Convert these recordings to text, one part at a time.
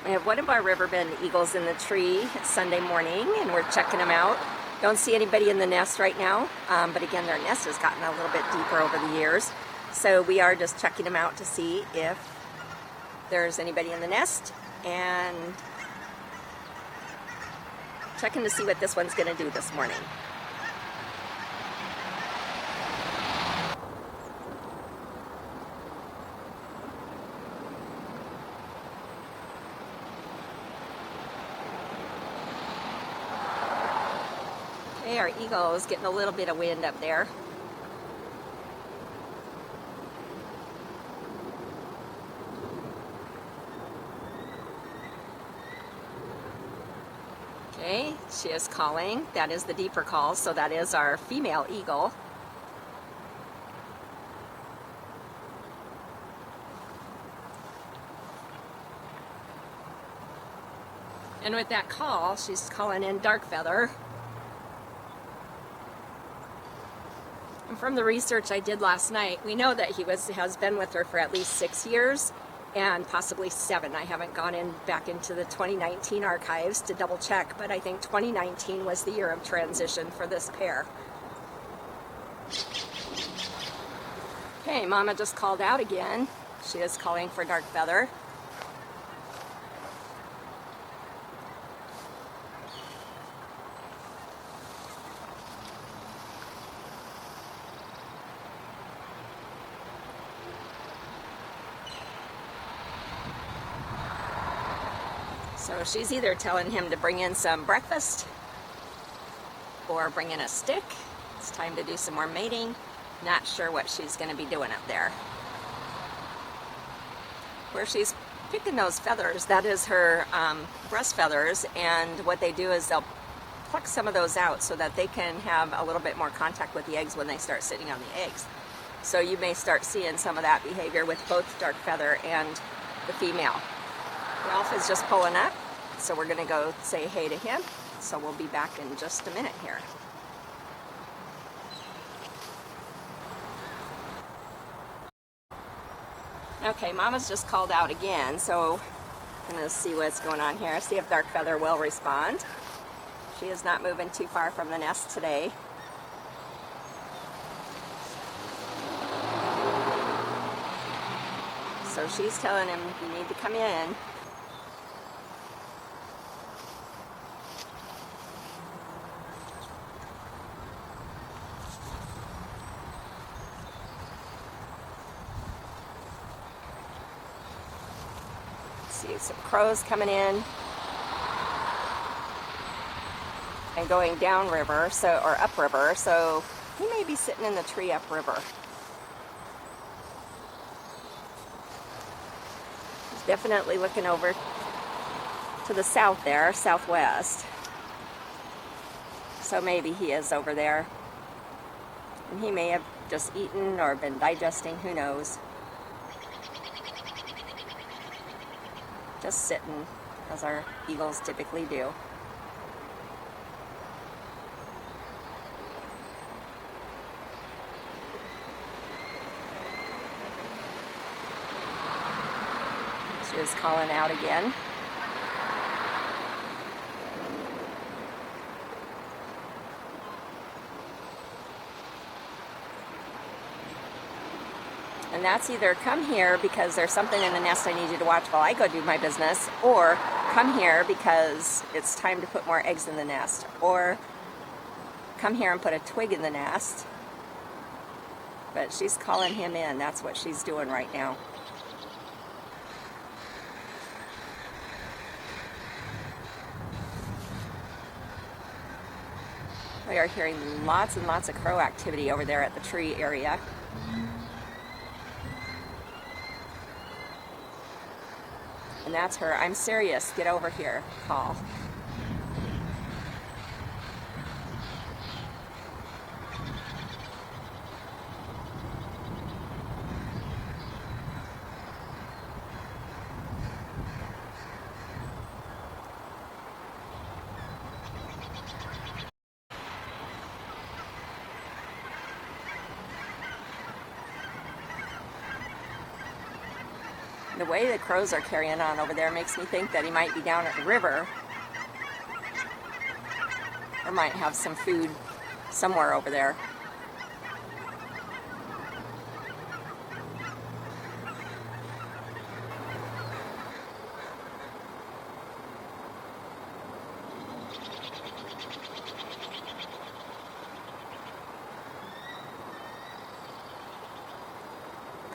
We have one of our Riverbend eagles in the tree. It's Sunday morning and we're checking them out. Don't see anybody in the nest right now, but again, their nest has gotten a little bit deeper over the years. So we are just checking them out to see if there's anybody in the nest and checking to see what this one's going to do this morning. Okay, our eagle is getting a little bit of wind up there. Okay, she is calling. That is the deeper call, so that is our female eagle. And with that call, she's calling in dark feather. And from the research I did last night, we know that he has been with her for at least 6 years and possibly 7. I haven't gone back into the 2019 archives to double check, but I think 2019 was the year of transition for this pair. Okay, Mama just called out again. She is calling for dark feather. So she's either telling him to bring in some breakfast or bring in a stick. It's time to do some more mating. Not sure what she's going to be doing up there. Where she's picking those feathers, that is her breast feathers, and what they do is they'll pluck some of those out so that they can have a little bit more contact with the eggs when they start sitting on the eggs. So you may start seeing some of that behavior with both dark feather and the female. Ralph is just pulling up, so we're going to go say hey to him. So we'll be back in just a minute here. Okay, Mama's just called out again, so I'm going to see what's going on here. See if dark feather will respond. She is not moving too far from the nest today. So she's telling him, you need to come in. See some crows coming in and going downriver, or upriver, so he may be sitting in the tree upriver. He's definitely looking over to the south there, southwest. So maybe he is over there. And he may have just eaten or been digesting, who knows. Just sitting, as our eagles typically do. She is calling out again. And that's either come here because there's something in the nest I need you to watch while I go do my business, or come here because it's time to put more eggs in the nest, or come here and put a twig in the nest. But she's calling him in. That's what she's doing right now. We are hearing lots and lots of crow activity over there at the tree area. And that's her, I'm serious, get over here, call. The way the crows are carrying on over there makes me think that he might be down at the river, or might have some food somewhere over there.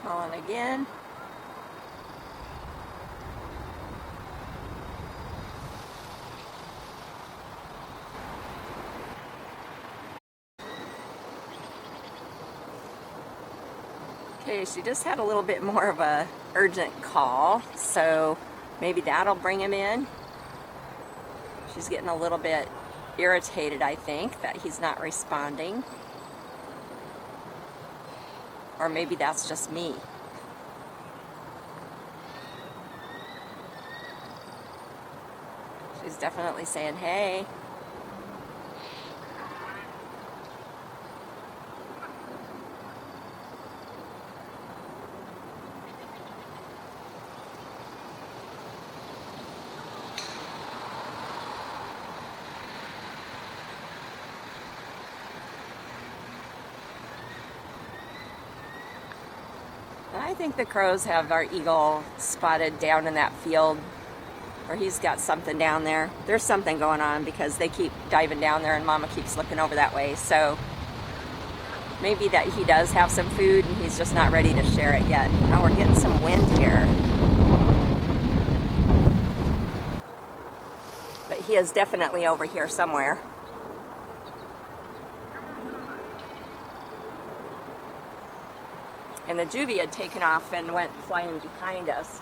Calling again. Okay, she just had a little bit more of a urgent call, so maybe that'll bring him in. She's getting a little bit irritated, I think, that he's not responding. Or maybe that's just me. She's definitely saying, hey. I think the crows have our eagle spotted down in that field, or he's got something down there. There's something going on because they keep diving down there and Mama keeps looking over that way. So maybe that he does have some food and he's just not ready to share it yet. Now we're getting some wind here. But he is definitely over here somewhere. And the juvie had taken off and went flying behind us.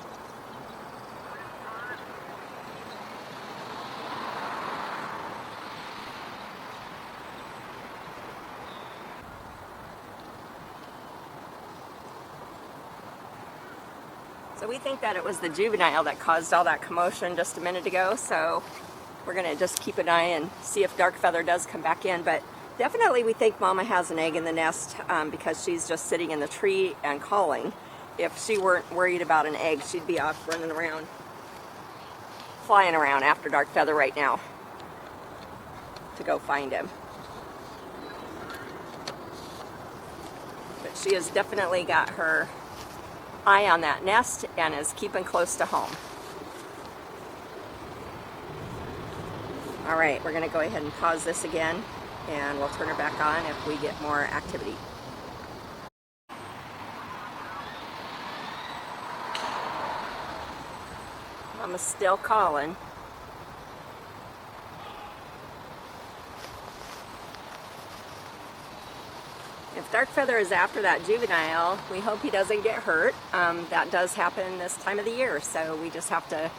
So we think that it was the juvenile that caused all that commotion just a minute ago, so we're going to just keep an eye and see if Dark Feather does come back in. But definitely we think Mama has an egg in the nest because she's just sitting in the tree and calling. If she weren't worried about an egg, she'd be off running around, flying around after Dark Feather right now to go find him. But she has definitely got her eye on that nest and is keeping close to home. All right, we're going to go ahead and pause this again and we'll turn her back on if we get more activity. Mama's still calling. If Dark Feather is after that juvenile, we hope he doesn't get hurt. That does happen this time of the year, so we just have to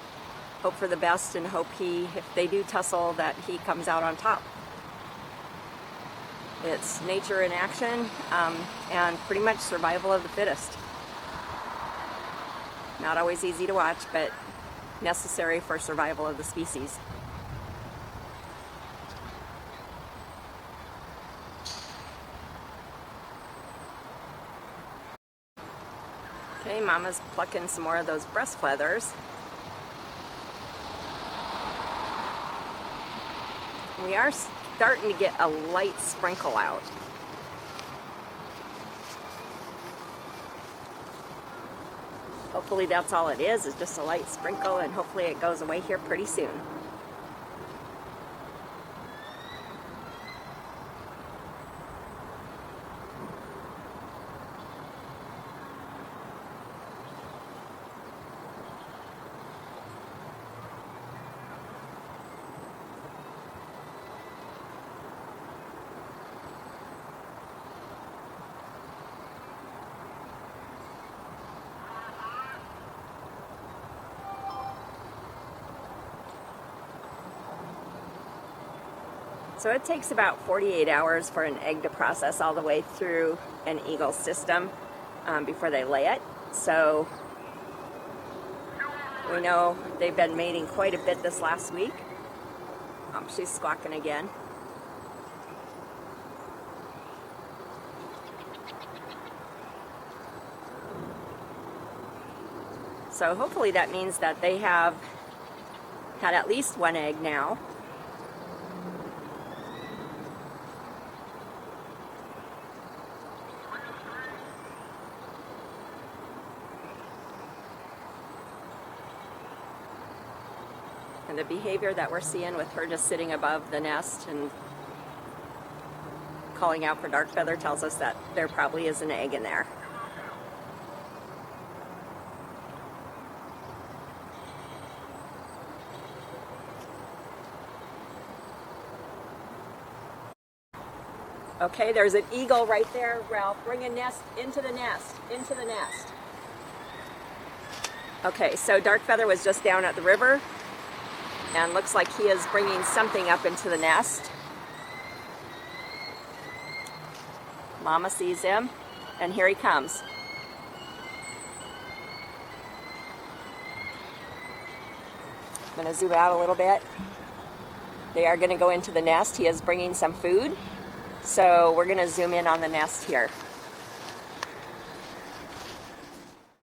hope for the best and hope if they do tussle, that he comes out on top. It's nature in action, and pretty much survival of the fittest. Not always easy to watch, but necessary for survival of the species. Okay, Mama's plucking some more of those breast feathers. We are starting to get a light sprinkle out. Hopefully that's all it is just a light sprinkle, and hopefully it goes away here pretty soon. So it takes about 48 hours for an egg to process all the way through an eagle's system before they lay it. So we know they've been mating quite a bit this last week. She's squawking again. So hopefully that means that they have had at least one egg now. And the behavior that we're seeing with her just sitting above the nest and calling out for dark feather tells us that there probably is an egg in there. Okay, there's an eagle right there, Ralph. Bring a nest into the nest, into the nest. Okay, so dark feather was just down at the river, and looks like he is bringing something up into the nest. Mama sees him, and here he comes. I'm going to zoom out a little bit. They are going to go into the nest. He is bringing some food. So we're going to zoom in on the nest here.